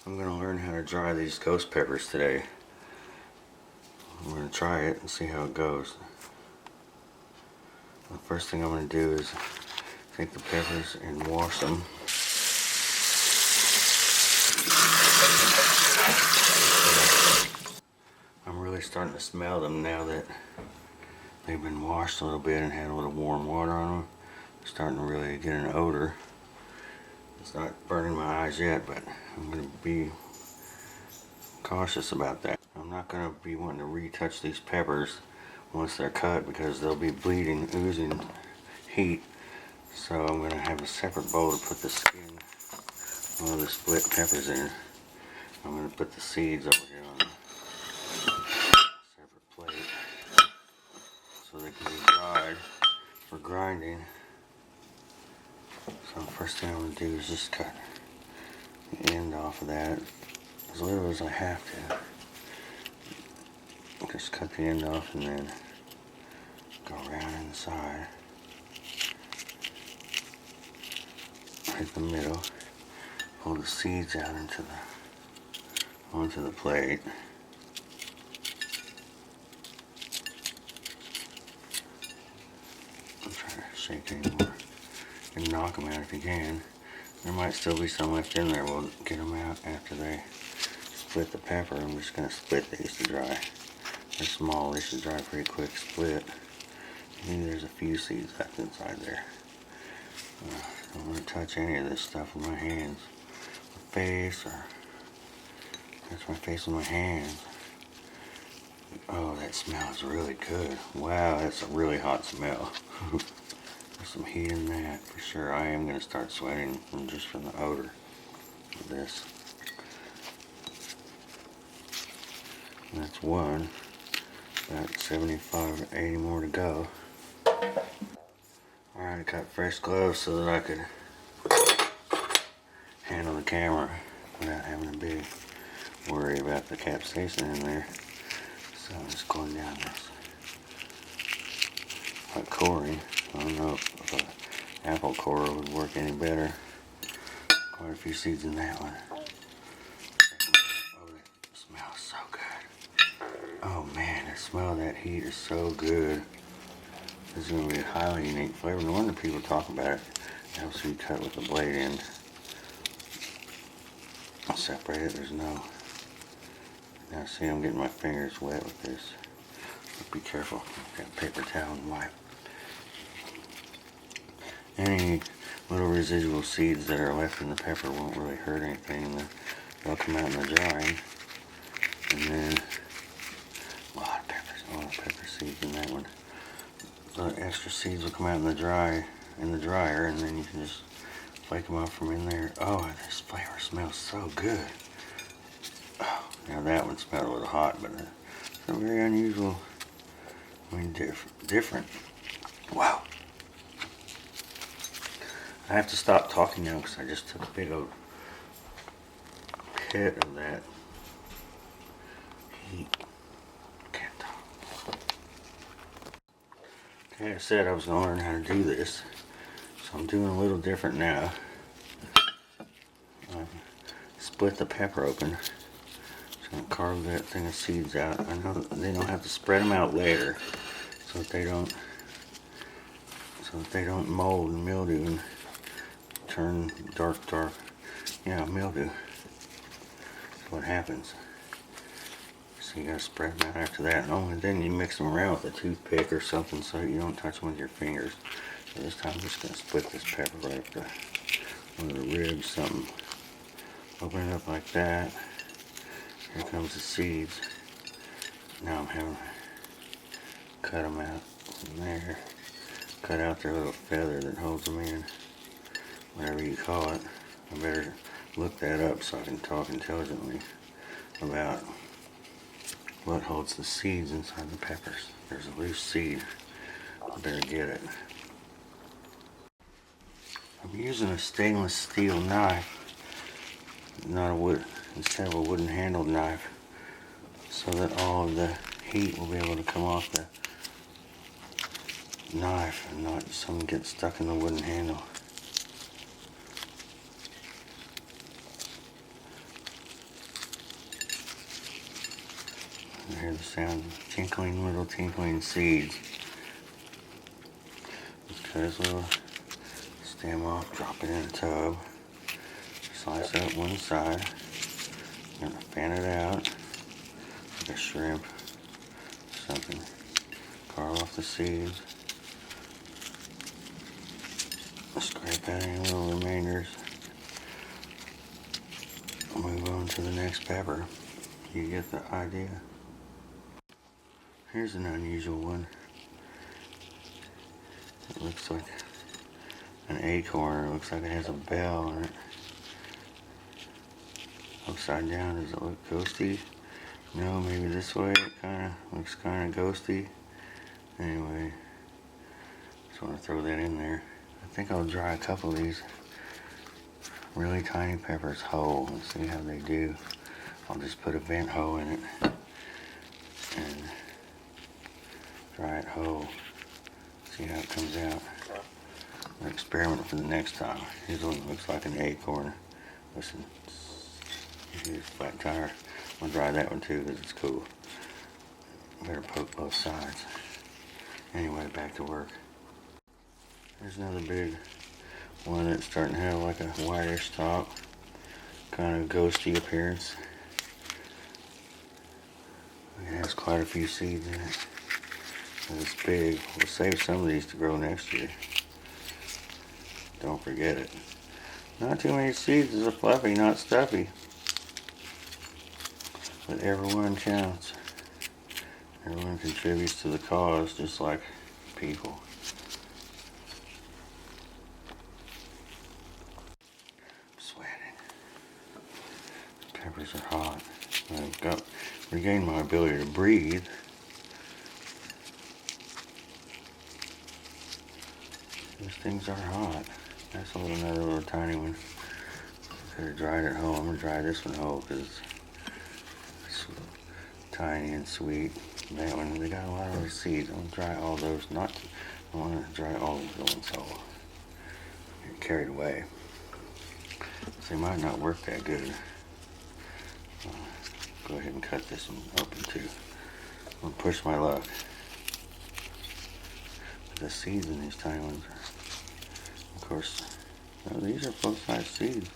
I'm going to learn how to dry these ghost peppers today. I'm going to try it and see how it goes. The first thing I'm going to do is take the peppers and wash them. I'm really starting to smell them now that they've been washed a little bit and had a little warm water on them. I'm starting to really get an odor. It's not burning my eyes yet, but I'm going to be cautious about that. I'm not going to be wanting to retouch these peppers once they're cut because they'll be bleeding, oozing heat. So I'm going to have a separate bowl to put the skin of the split peppers in. I'm going to put the seeds over here on a separate plate so they can be dried for grinding. So the first thing I'm going to do is just cut the end off of that as little as I have to. Just cut the end off and then go around inside, hit the middle, pull the seeds out onto the plate. Don't try to shake anymore and knock them out if you can. There might still be some left in there. We'll get them out after they split the pepper. I'm just going to split these to dry. They're small, they should dry pretty quick. Split. Maybe there's a few seeds left inside there. I don't want to touch any of this stuff with my hands. My face, or touch my face with my hands. Oh, that smells really good. Wow, that's a really hot smell. There's some heat in that for sure. I am going to start sweating just from the odor of this. And that's one. About 75 or 80 more to go. Alright, I got fresh gloves so that I could handle the camera without having to be worried about the capsaicin in there. So I'm just going down this like coring. I don't know if an apple corer would work any better. Quite a few seeds in that one. Oh, that smells so good. Oh man, the smell of that heat is so good. This is going to be a highly unique flavor. No wonder people talk about it. It helps you cut with the blade end. I'll separate it. There's no... Now see, I'm getting my fingers wet with this. Be careful. Got a paper towel and wipe. Any little residual seeds that are left in the pepper won't really hurt anything. They'll come out in the drying. And then a lot of pepper seeds in that one. The extra seeds will come out in the dryer, and then you can just flake them off from in there. Oh, this flavor smells so good. Oh, now that one smelled a little hot, but it's a very unusual. I mean, different. Wow. I have to stop talking now because I just took a big old hit of that heat. Can't talk. Okay, I said I was going to learn how to do this, so I'm doing a little different now. Split the pepper open. Just going to carve that thing of seeds out. I know they don't have to spread them out later, so that they don't mold and mildew and turn dark. Yeah, mildew. That's what happens. So you gotta spread them out after that. And then you mix them around with a toothpick or something so you don't touch them with your fingers. So this time I'm just gonna split this pepper right up to one of the ribs, something. Open it up like that. Here comes the seeds. Now I'm having to cut them out from there. Cut out their little feather that holds them in. Whatever you call it. I better look that up so I can talk intelligently about what holds the seeds inside the peppers. There's a loose seed. I better get it. I'm using a stainless steel knife, not a wood, instead of a wooden handled knife, so that all of the heat will be able to come off the knife and not some get stuck in the wooden handle. hear the sound of tinkling, little tinkling seeds. Just cut his little stem off, drop it in a tub, slice up one side, gonna fan it out like a shrimp, something. Carve off the seeds, scrape out any little remainders, move on to the next pepper. You get the idea. Here's an unusual one. It looks like an acorn. It looks like it has a bell on it. Upside down, does it look ghosty? No, maybe this way. It looks kind of ghosty. Anyway, just want to throw that in there. I think I'll dry a couple of these really tiny peppers whole and see how they do. I'll just put a vent hoe in it and dry it whole. See how it comes out. An experiment for the next time. Here's one that looks like an acorn. Listen, here's a flat tire. I'm gonna dry that one too because it's cool. Better poke both sides. Anyway, back to work. There's another big one that's starting to have like a whitish top, kind of ghosty appearance. It has quite a few seeds in it. And it's big. We'll save some of these to grow next year. Don't forget it. Not too many seeds is a fluffy, not stuffy. But everyone counts. Everyone contributes to the cause, just like people. I'm sweating. The peppers are hot. I've regained my ability to breathe. These things are hot. That's another little tiny one. Could have dried it whole. I'm gonna dry this one whole because it's tiny and sweet. That one, they got a lot of those seeds. I'm gonna dry all those. I want to dry all of the ones whole. Get carried away. So they might not work that good. Go ahead and cut this one open too. I'm gonna push my luck. The seeds in these tiny ones are, of course, no, these are full-size seeds.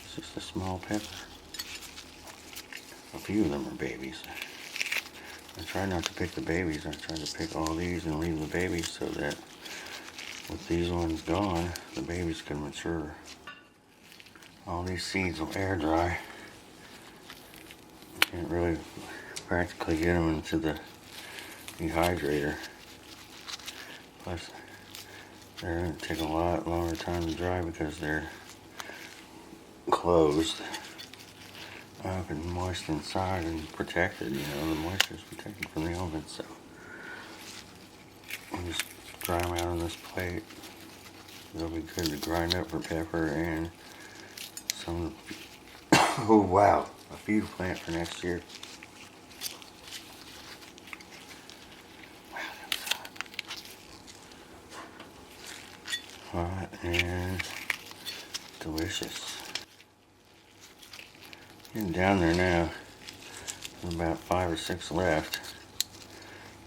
It's just a small pepper. A few of them are babies. I try not to pick the babies. I try to pick all these and leave the babies so that with these ones gone, the babies can mature. All these seeds will air dry. You can't really practically get them into the dehydrator. Plus, they're going to take a lot longer time to dry because they're closed up and moist inside and protected. You know, the moisture is protected from the elements. So, I'll just dry them out on this plate. They'll be good to grind up for pepper and some. Oh wow, a feed plant for next year. Hot and delicious. Getting down there now. There's about 5 or 6 left.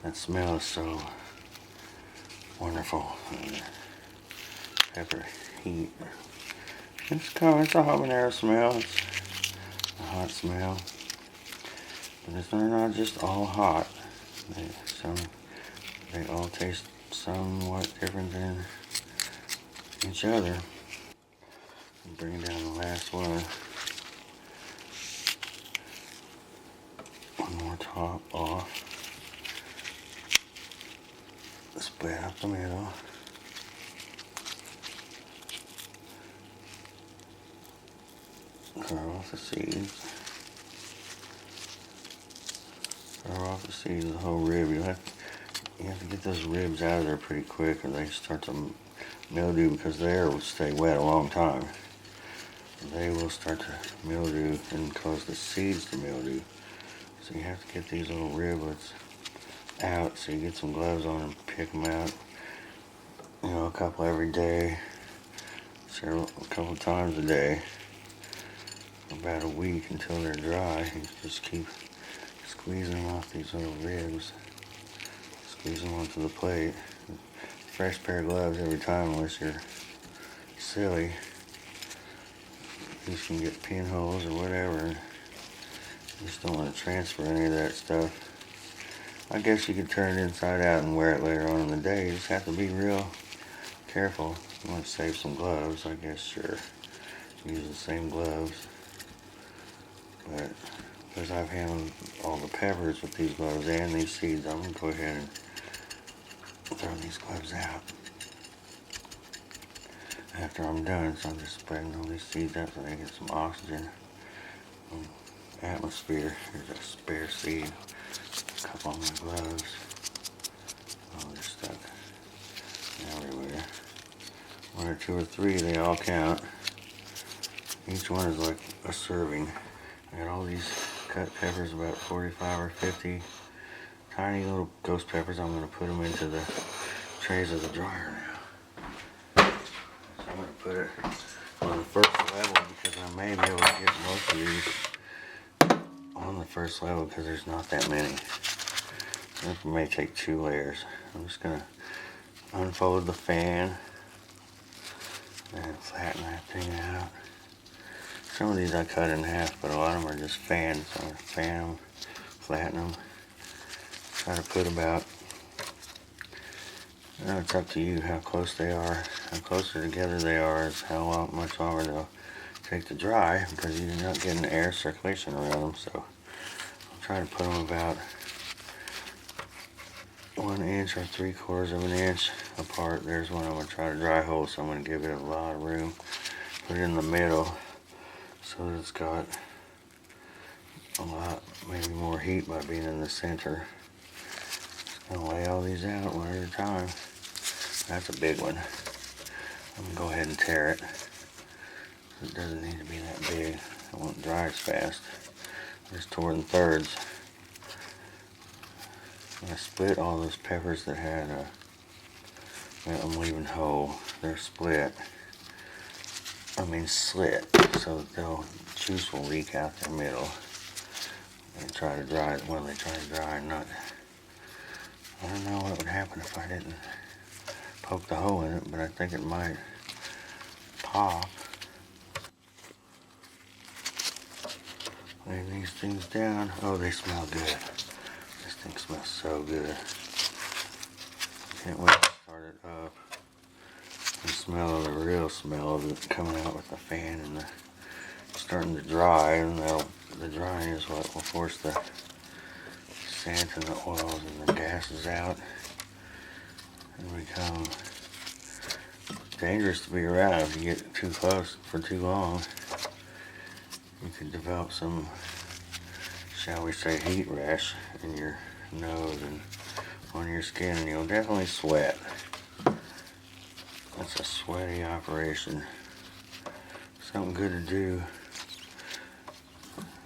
That smell is so wonderful. Pepper heat. It's a habanero smell. It's a hot smell. But they're not just all hot. They all taste somewhat different than each other. Bring down the last one. One more top off. Split up the middle. Carve off the seeds. Carve off the seeds of the whole rib. You have to get those ribs out of there pretty quick or they start to mildew because the air will stay wet a long time. They will start to mildew and cause the seeds to mildew. So you have to get these little riblets out. So you get some gloves on and pick them out. You know, a couple every day. A couple times a day. For about a week until they're dry. You just keep squeezing them off these little ribs. Squeeze them onto the plate. Fresh pair of gloves every time unless you're silly. You can get pinholes or whatever. You just don't want to transfer any of that stuff. I guess you could turn it inside out and wear it later on in the day. You just have to be real careful. You want to save some gloves, I guess, sure. Use the same gloves. But because I've handled all the peppers with these gloves and these seeds, I'm going to go ahead and throw these gloves out after I'm done. So I'm just spreading all these seeds out so they get some oxygen. Atmosphere. Here's a spare seed. A couple of my gloves. Oh, they're stuck everywhere. One or two or three, they all count. Each one is like a serving. I got all these cut peppers, about 45 or 50 tiny little ghost peppers. I'm going to put them into the trays of the dryer now. So I'm going to put it on the first level because I may be able to get most of these on the first level because there's not that many. It may take 2 layers. I'm just going to unfold the fan and flatten that thing out. Some of these I cut in half, but a lot of them are just fanned. So I'm going to fan them, flatten them, try to put about, it's up to you how close they are. How closer together they are is how much longer they'll take to dry because you're not getting air circulation around them. So I'll try to put them about 1 inch or 3/4 of an inch apart. There's one I'm going to try to dry hold, so I'm going to give it a lot of room. Put it in the middle so that it's got a lot, maybe more heat by being in the center. Just going to lay all these out one at a time. That's a big one. I'm going to go ahead and tear it. It doesn't need to be that big. It won't dry as fast. I just tore in thirds. I split all those peppers that had I'm leaving whole. They're split. I mean slit, so that juice will leak out their middle. And try to dry it. Well, they try to dry and not. I don't know what would happen if I didn't poke the hole in it, but I think it might pop. Lay these things down. Oh, they smell good. This thing smells so good. Can't wait to start it up. The smell of the real smell of it coming out with the fan and starting to dry, and the drying is what will force the scent and the oils and the gases out and become dangerous to be around. If you get too close for too long, you could develop some, shall we say, heat rash in your nose and on your skin, and you'll definitely sweat. That's a sweaty operation. Something good to do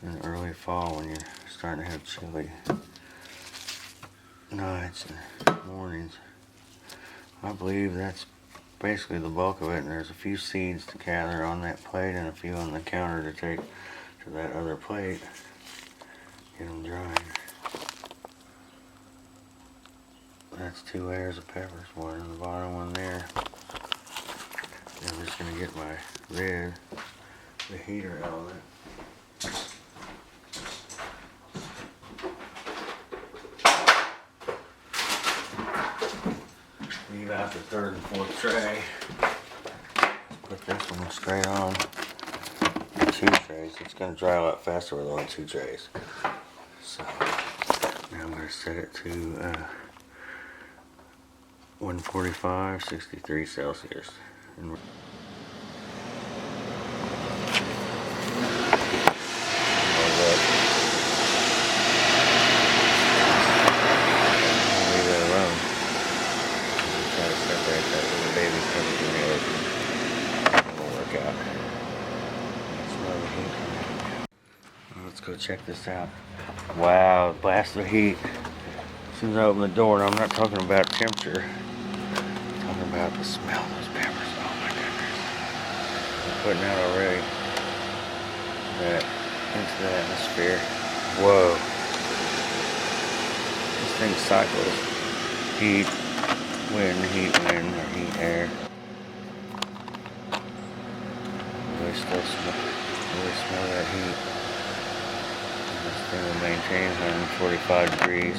in early fall when you're starting to have chilly nights and mornings. I believe that's basically the bulk of it, and there's a few seeds to gather on that plate and a few on the counter to take to that other plate. Get them drying. That's 2 layers of peppers, one on the bottom, one there. I'm just going to get my lid, the heater element. Leave out the 3rd and 4th tray. Put this one straight on. 2 trays. It's going to dry a lot faster with only 2 trays. So now I'm going to set it to 145, 63 Celsius. And leave that alone. Try to separate that little baby coming from the other. It won't work out. Smell the heat coming out. Let's go check this out. Wow, blast of heat. As soon as I open the door, and I'm not talking about temperature. I'm talking about the smell of those peppers. Oh my goodness. I'm putting out already. That into the atmosphere. Whoa. thing cycles. Heat, wind, or heat, air. Really smell that heat. And this thing will maintain 145 degrees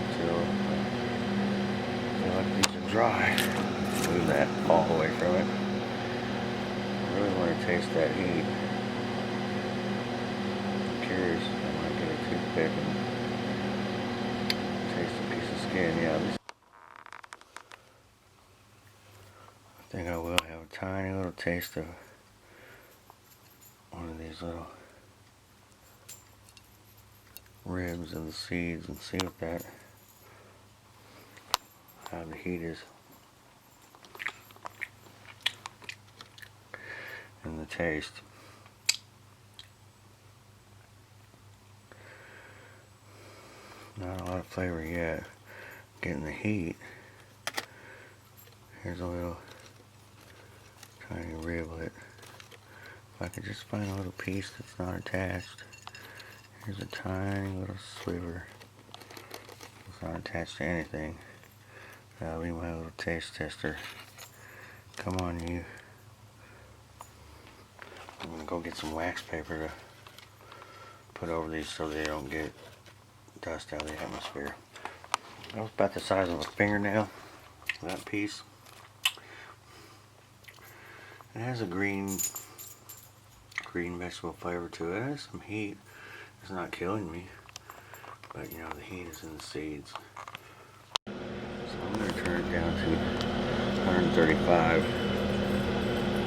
until I feel like these are dry. Move that all away from it. I really want to taste that heat. I'm curious. I might get a toothpick and taste a piece of skin. Yeah, I think I will have a tiny little taste of one of these little ribs of the seeds and see what that, how the heat is and the taste. Not a lot of flavor yet. Getting the heat. Here's a little tiny riblet. If I could just find a little piece that's not attached. Here's a tiny little sliver. It's not attached to anything. That'll be my little taste tester. Come on, you. I'm gonna go get some wax paper to put over these so they don't get dust out of the atmosphere. That was about the size of a fingernail, that piece. It has a green vegetable flavor to it. It has some heat. It's not killing me, but you know, the heat is in the seeds. So I'm going to turn it down to 135.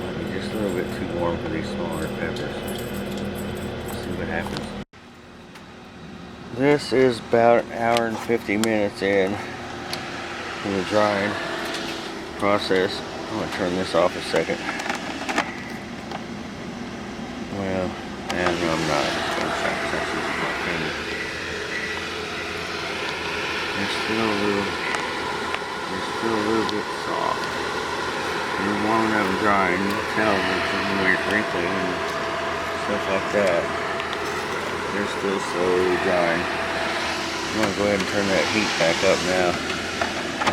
Might be just a little bit too warm for these smaller peppers. Let's see what happens. This is about an hour and 50 minutes in the drying process. I'm going to turn this off a second. Well, and no, I'm not. I'm just going to try to touch this with my finger. They're still a little bit soft. They're warming up and drying. You can tell that they're wrinkly and stuff like that. They're still slowly drying. I'm going to go ahead and turn that heat back up now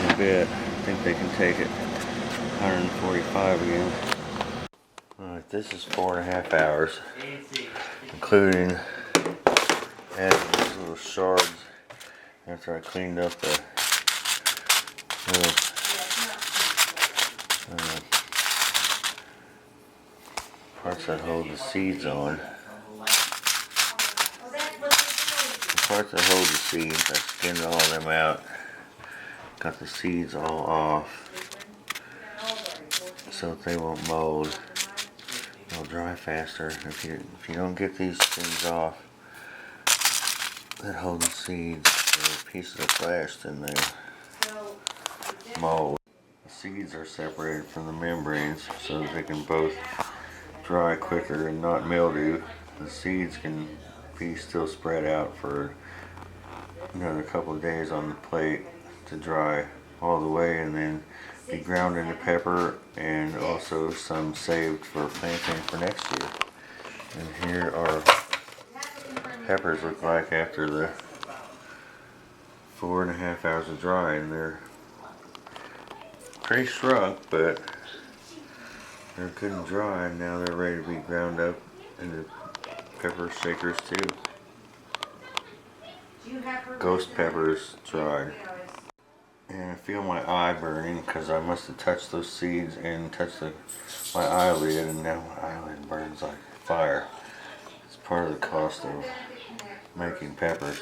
in a bit. I think they can take it 145 again. Alright, this is 4.5 hours, including adding these little shards after I cleaned up the little parts that hold the seeds on. The parts that hold the seeds, I skinned all of them out, got the seeds all off so that they won't mold. They'll dry faster. If you don't get these things off that hold the seeds, they're pieces of flesh, then they mold. The seeds are separated from the membranes so that they can both dry quicker and not mildew. The seeds can be still spread out for another couple of days on the plate to dry all the way, and then be ground into pepper, and also some saved for planting for next year. And here are peppers look like after the 4.5 hours of drying. They're pretty shrunk, but they're good and dry, and now they're ready to be ground up into pepper shakers too. Ghost peppers dried. And I feel my eye burning because I must have touched those seeds and touched my eyelid, and now my eyelid burns like fire. It's part of the cost of making peppers.